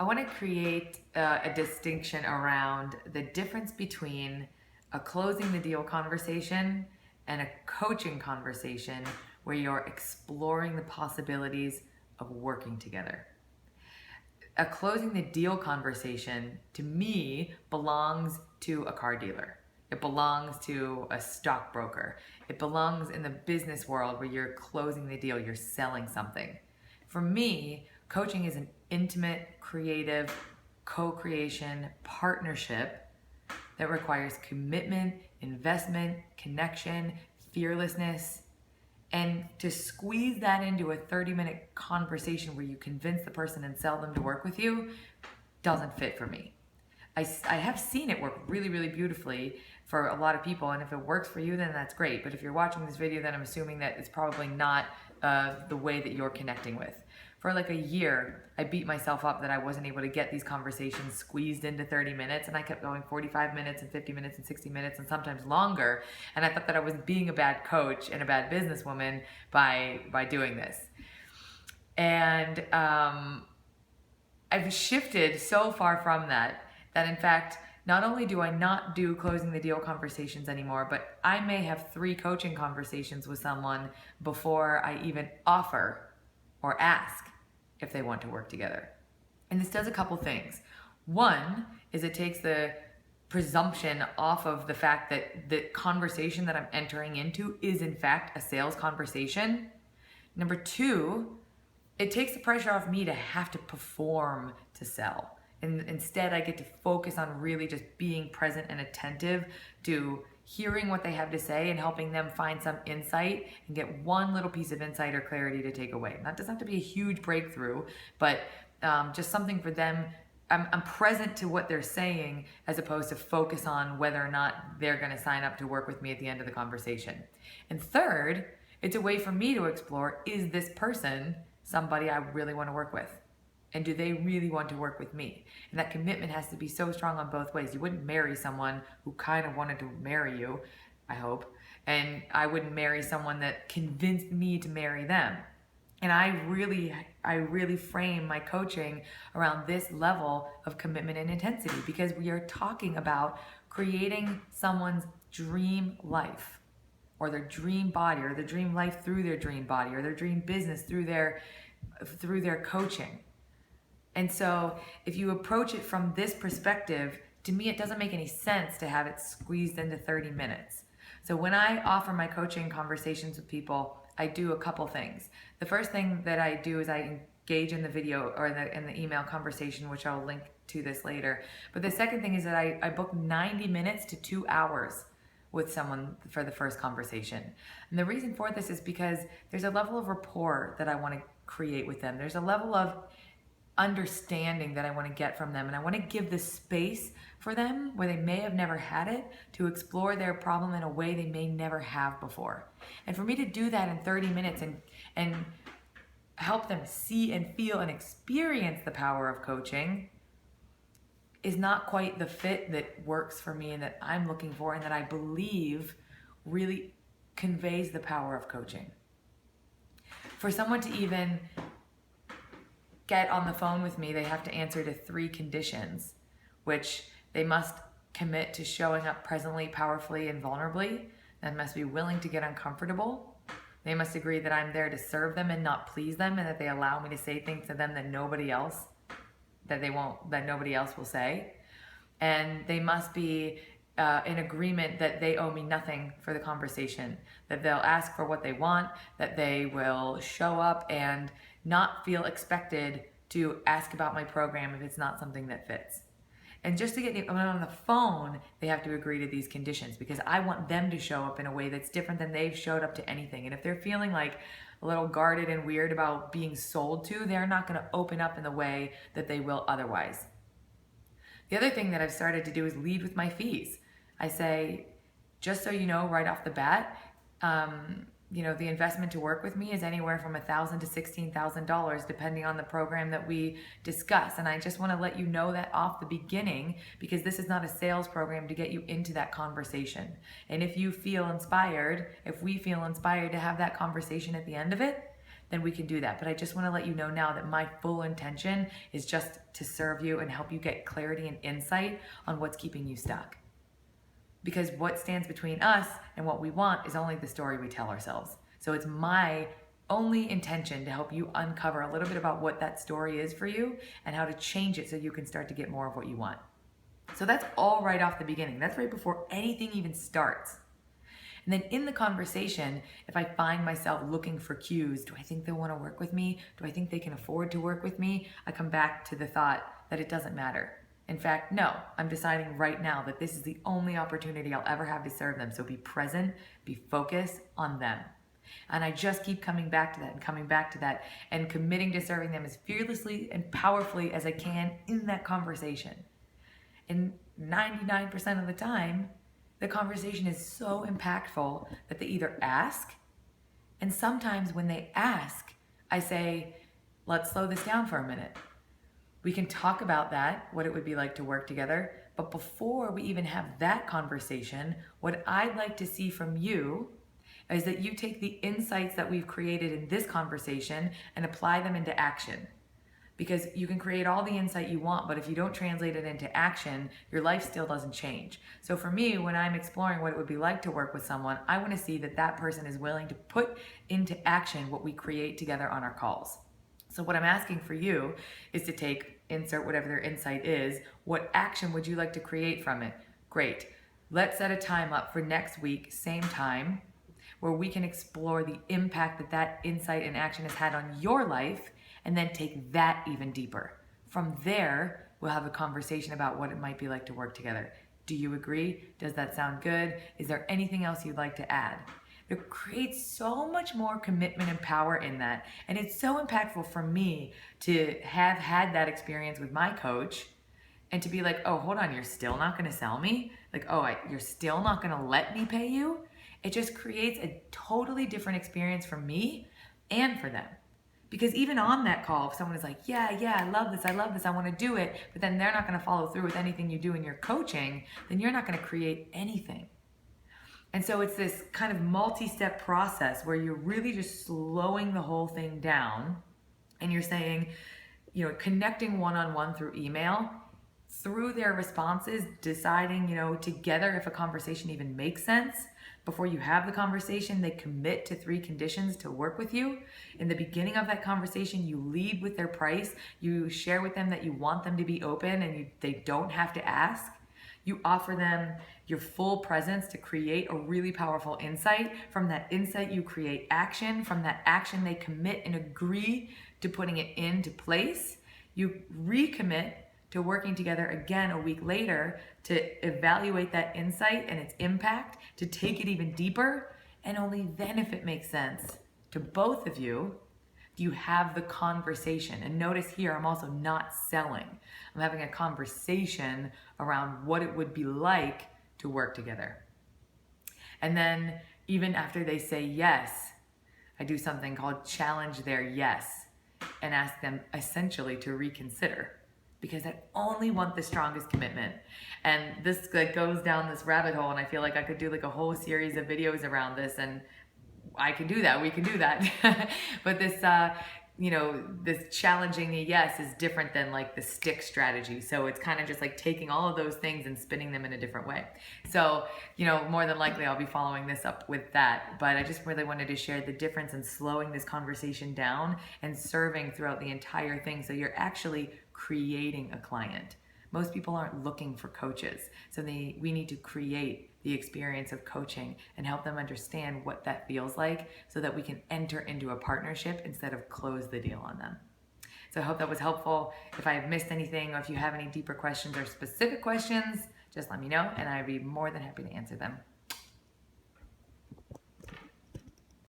I want to create a distinction around the difference between a closing the deal conversation and a coaching conversation where you're exploring the possibilities of working together. A closing the deal conversation, to me, belongs to a car dealer. It belongs to a stockbroker. It belongs in the business world where you're closing the deal, you're selling something. For me, coaching is an intimate, creative, co-creation partnership that requires commitment, investment, connection, fearlessness. And to squeeze that into a 30-minute conversation where you convince the person and sell them to work with you doesn't fit for me. I have seen it work really, really beautifully for a lot of people, and if it works for you, then that's great. But if you're watching this video, then I'm assuming that it's probably not the way that you're connecting with. For like a year, I beat myself up that I wasn't able to get these conversations squeezed into 30 minutes, and I kept going 45 minutes and 50 minutes and 60 minutes and sometimes longer, and I thought that I was being a bad coach and a bad businesswoman by doing this. And I've shifted so far from that in fact, not only do I not do closing the deal conversations anymore, but I may have 3 coaching conversations with someone before I even offer or ask if they want to work together. And this does a couple things. One is it takes the presumption off of the fact that the conversation that I'm entering into is in fact a sales conversation. Number 2, it takes the pressure off me to have to perform to sell. And instead, I get to focus on really just being present and attentive to hearing what they have to say and helping them find some insight and get one little piece of insight or clarity to take away. That doesn't have to be a huge breakthrough, but just something for them. I'm present to what they're saying as opposed to focus on whether or not they're going to sign up to work with me at the end of the conversation. And third, it's a way for me to explore, is this person somebody I really want to work with? And do they really want to work with me? And that commitment has to be so strong on both ways. You wouldn't marry someone who kind of wanted to marry you, I hope. And I wouldn't marry someone that convinced me to marry them. And I really frame my coaching around this level of commitment and intensity because we are talking about creating someone's dream life or their dream body or their dream life through their dream body or their dream business through their coaching. And so if you approach it from this perspective, to me, it doesn't make any sense to have it squeezed into 30 minutes. So when I offer my coaching conversations with people, I do a couple things. The first thing that I do is I engage in the video or in the email conversation, which I'll link to this later. But the second thing is that I book 90 minutes to 2 hours with someone for the first conversation. And the reason for this is because there's a level of rapport that I want to create with them. There's a level of understanding that I want to get from them, and I want to give the space for them where they may have never had it to explore their problem in a way they may never have before. And for me to do that in 30 minutes and help them see and feel and experience the power of coaching is not quite the fit that works for me and that I'm looking for and that I believe really conveys the power of coaching. For someone to even get on the phone with me, they have to answer to 3 conditions, which they must commit to showing up presently, powerfully, and vulnerably. They must be willing to get uncomfortable. They must agree that I'm there to serve them and not please them, and that they allow me to say things to them that nobody else will say. And they must be in agreement that they owe me nothing for the conversation, that they'll ask for what they want, that they will show up and not feel expected to ask about my program if it's not something that fits. And just to get them on the phone, they have to agree to these conditions because I want them to show up in a way that's different than they've showed up to anything. And if they're feeling like a little guarded and weird about being sold to, they're not going to open up in the way that they will otherwise. The other thing that I've started to do is lead with my fees. I say, just so you know, right off the bat, the investment to work with me is anywhere from $1,000 to $16,000, depending on the program that we discuss. And I just want to let you know that off the beginning, because this is not a sales program to get you into that conversation. And if we feel inspired to have that conversation at the end of it, then we can do that. But I just want to let you know now that my full intention is just to serve you and help you get clarity and insight on what's keeping you stuck. Because what stands between us and what we want is only the story we tell ourselves. So it's my only intention to help you uncover a little bit about what that story is for you and how to change it so you can start to get more of what you want. So that's all right off the beginning. That's right before anything even starts. And then in the conversation, if I find myself looking for cues, do I think they'll want to work with me? Do I think they can afford to work with me? I come back to the thought that it doesn't matter. In fact, no, I'm deciding right now that this is the only opportunity I'll ever have to serve them. So be present, be focused on them. And I just keep coming back to that and coming back to that and committing to serving them as fearlessly and powerfully as I can in that conversation. And 99% of the time, the conversation is so impactful that they either ask, and sometimes when they ask, I say, let's slow this down for a minute. We can talk about that, what it would be like to work together, but before we even have that conversation, what I'd like to see from you is that you take the insights that we've created in this conversation and apply them into action. Because you can create all the insight you want, but if you don't translate it into action, your life still doesn't change. So for me, when I'm exploring what it would be like to work with someone, I want to see that that person is willing to put into action what we create together on our calls. So what I'm asking for you is to insert whatever their insight is. What action would you like to create from it? Great. Let's set a time up for next week, same time, where we can explore the impact that that insight and action has had on your life, and then take that even deeper. From there, we'll have a conversation about what it might be like to work together. Do you agree? Does that sound good? Is there anything else you'd like to add? It creates so much more commitment and power in that. And it's so impactful for me to have had that experience with my coach and to be like, oh, hold on, you're still not gonna sell me? Like, oh, you're still not gonna let me pay you? It just creates a totally different experience for me and for them. Because even on that call, if someone is like, yeah, I love this, I want to do it, but then they're not going to follow through with anything you do in your coaching, then you're not going to create anything. And so it's this kind of multi-step process where you're really just slowing the whole thing down and you're saying, connecting one-on-one through email, through their responses, deciding, together if a conversation even makes sense. Before you have the conversation, they commit to 3 conditions to work with you. In the beginning of that conversation, you lead with their price. You share with them that you want them to be open and they don't have to ask. You offer them your full presence to create a really powerful insight. From that insight, you create action. From that action, they commit and agree to putting it into place. You recommit to working together again a week later to evaluate that insight and its impact, to take it even deeper, and only then, if it makes sense to both of you, do you have the conversation. And notice here, I'm also not selling. I'm having a conversation around what it would be like to work together. And then even after they say yes, I do something called challenge their yes and ask them essentially to reconsider. Because I only want the strongest commitment. And this goes down this rabbit hole, and I feel like I could do like a whole series of videos around this, and I can do that, we can do that. But this, this challenging a yes is different than like the stick strategy. So it's kind of just like taking all of those things and spinning them in a different way. So, more than likely I'll be following this up with that. But I just really wanted to share the difference in slowing this conversation down and serving throughout the entire thing. So you're actually creating a client. Most people aren't looking for coaches. So we need to create the experience of coaching and help them understand what that feels like so that we can enter into a partnership instead of close the deal on them. So I hope that was helpful. If I have missed anything or if you have any deeper questions or specific questions, just let me know and I'd be more than happy to answer them.